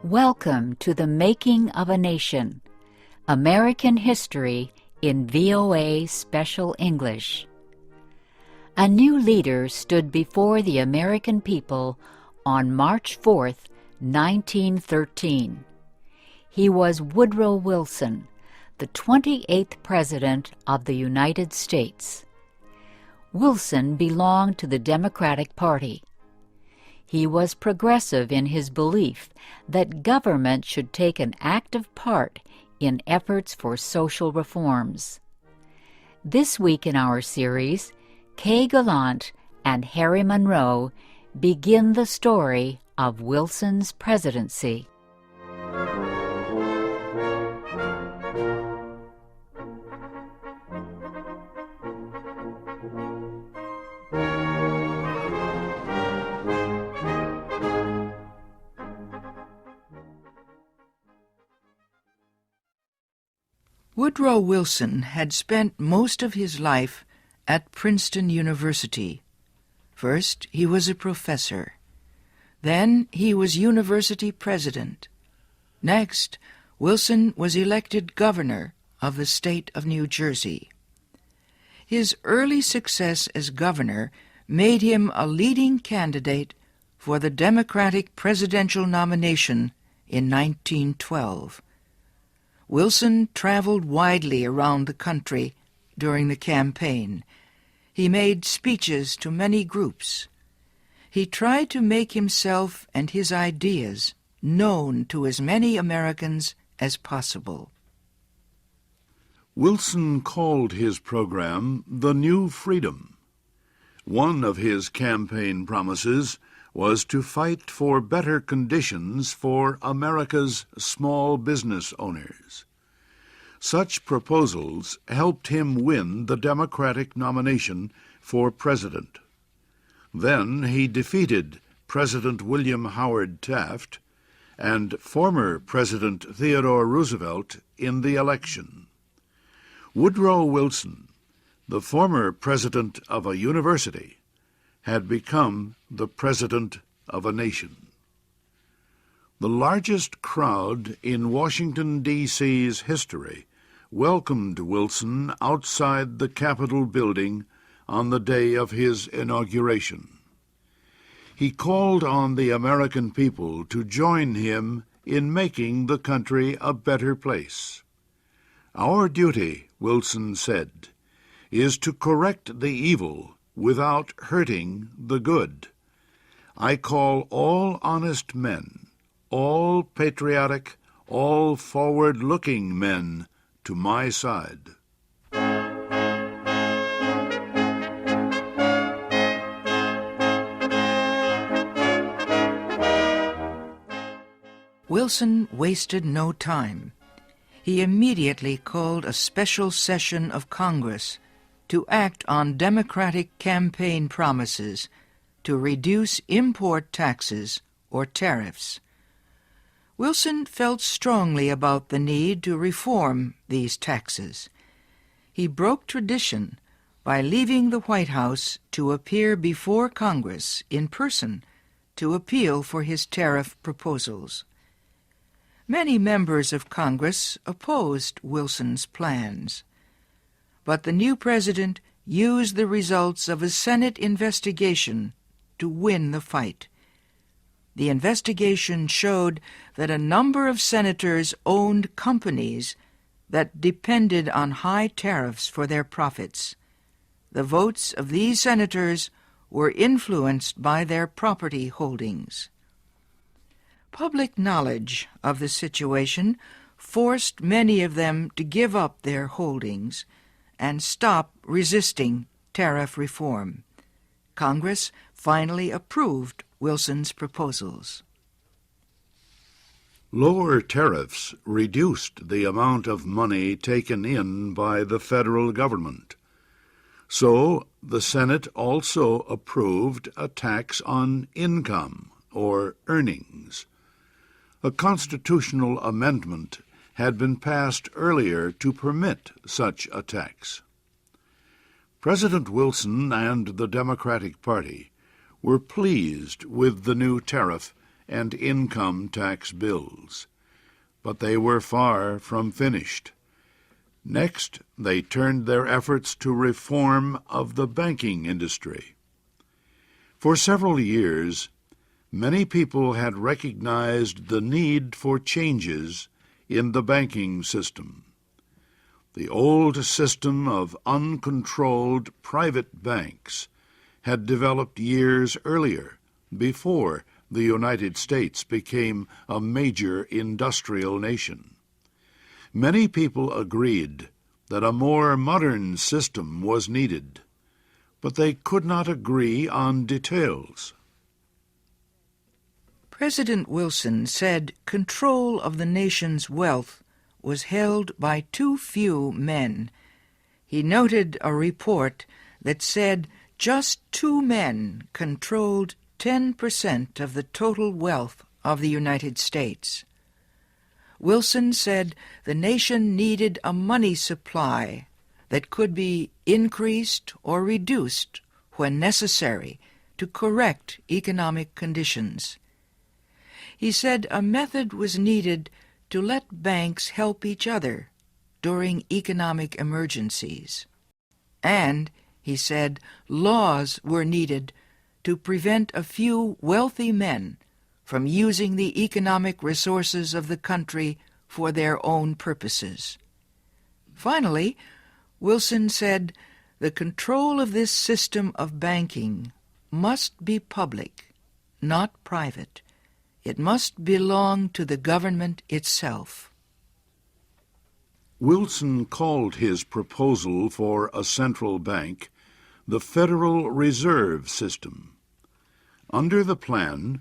Welcome to the Making of a Nation, American History in VOA Special English. A new leader stood before the American people on March 4th, 1913. He was Woodrow Wilson, the 28th President of the United States. Wilson belonged to the Democratic Party. He was progressive in his belief that government should take an active part in efforts for social reforms. This week in our series, Kay Gallant and Harry Monroe begin the story of Wilson's presidency. Woodrow Wilson had spent most of his life at Princeton University. First, he was a professor. Then he was university president. Next, Wilson was elected governor of the state of New Jersey. His early success as governor made him a leading candidate for the Democratic presidential nomination in 1912. Wilson traveled widely around the country during the campaign. He made speeches to many groups. He tried to make himself and his ideas known to as many Americans as possible. Wilson called his program the New Freedom. One of his campaign promises was to fight for better conditions for America's small business owners. Such proposals helped him win the Democratic nomination for president. Then he defeated President William Howard Taft and former President Theodore Roosevelt in the election. Woodrow Wilson, the former president of a university, had become the president of a nation. The largest crowd in Washington, D.C.'s history welcomed Wilson outside the Capitol building on the day of his inauguration. He called on the American people to join him in making the country a better place. "Our duty," Wilson said, "is to correct the evil without hurting the good. I call all honest men, all patriotic, all forward-looking men to my side." Wilson wasted no time. He immediately called a special session of Congress to act on Democratic campaign promises to reduce import taxes or tariffs. Wilson felt strongly about the need to reform these taxes. He broke tradition by leaving the White House to appear before Congress in person to appeal for his tariff proposals. Many members of Congress opposed Wilson's plans, but the new president used the results of a Senate investigation to win the fight. The investigation showed that a number of senators owned companies that depended on high tariffs for their profits. The votes of these senators were influenced by their property holdings. Public knowledge of the situation forced many of them to give up their holdings and stop resisting tariff reform. Congress finally approved Wilson's proposals. Lower tariffs reduced the amount of money taken in by the federal government. So the Senate also approved a tax on income or earnings. A constitutional amendment had been passed earlier to permit such a tax. President Wilson and the Democratic Party were pleased with the new tariff and income tax bills. But they were far from finished. Next, they turned their efforts to reform of the banking industry. For several years, many people had recognized the need for changes in the banking system. The old system of uncontrolled private banks had developed years earlier, before the United States became a major industrial nation. Many people agreed that a more modern system was needed, but they could not agree on details. President Wilson said control of the nation's wealth was held by too few men. He noted a report that said just 2 men controlled 10% of the total wealth of the United States. Wilson said the nation needed a money supply that could be increased or reduced when necessary to correct economic conditions. He said a method was needed to let banks help each other during economic emergencies. And, he said, laws were needed to prevent a few wealthy men from using the economic resources of the country for their own purposes. Finally, Wilson said the control of this system of banking must be public, not private. It must belong to the government itself. Wilson called his proposal for a central bank the Federal Reserve System. Under the plan,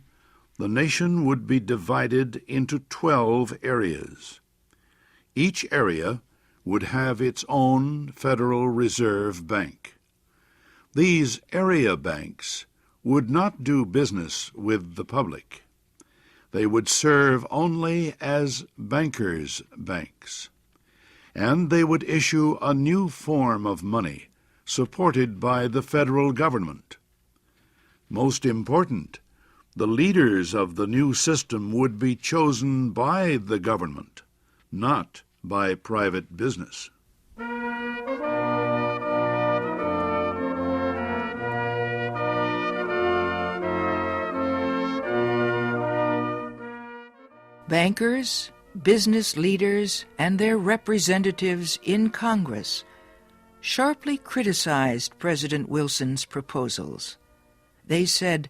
the nation would be divided into 12 areas. Each area would have its own Federal Reserve Bank. These area banks would not do business with the public. They would serve only as bankers' banks, and they would issue a new form of money supported by the federal government. Most important, the leaders of the new system would be chosen by the government, not by private business. Bankers, business leaders, and their representatives in Congress sharply criticized President Wilson's proposals. They said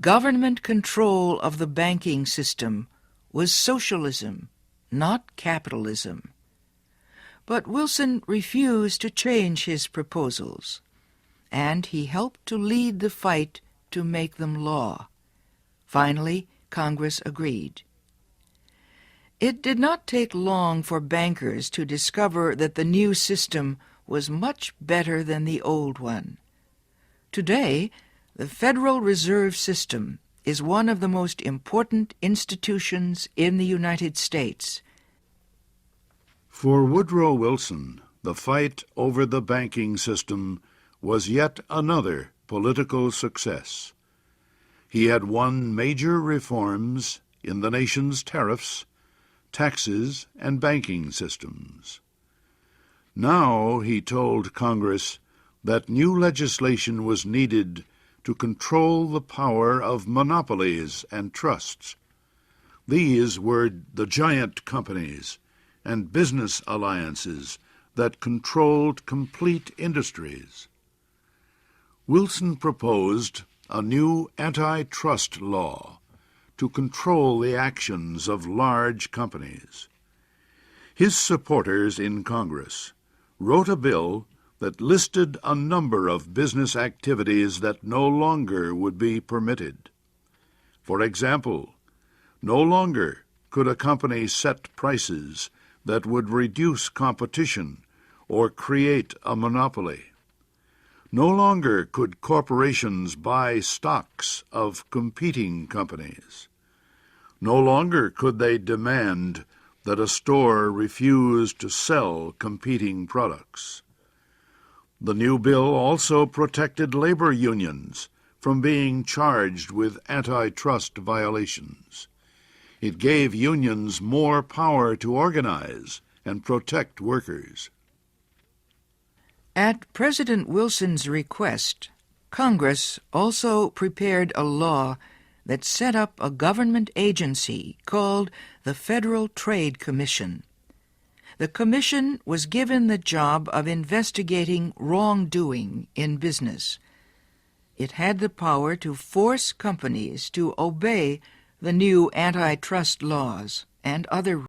government control of the banking system was socialism, not capitalism. But Wilson refused to change his proposals, and he helped to lead the fight to make them law. Finally, Congress agreed. It did not take long for bankers to discover that the new system was much better than the old one. Today, the Federal Reserve System is one of the most important institutions in the United States. For Woodrow Wilson, the fight over the banking system was yet another political success. He had won major reforms in the nation's tariffs, taxes, and banking systems. Now he told Congress that new legislation was needed to control the power of monopolies and trusts. These were the giant companies and business alliances that controlled complete industries. Wilson proposed a new antitrust law to control the actions of large companies. His supporters in Congress wrote a bill that listed a number of business activities that no longer would be permitted. For example, no longer could a company set prices that would reduce competition or create a monopoly. No longer could corporations buy stocks of competing companies. No longer could they demand that a store refuse to sell competing products. The new bill also protected labor unions from being charged with antitrust violations. It gave unions more power to organize and protect workers. At President Wilson's request, Congress also prepared a law that set up a government agency called the Federal Trade Commission. The commission was given the job of investigating wrongdoing in business. It had the power to force companies to obey the new antitrust laws and other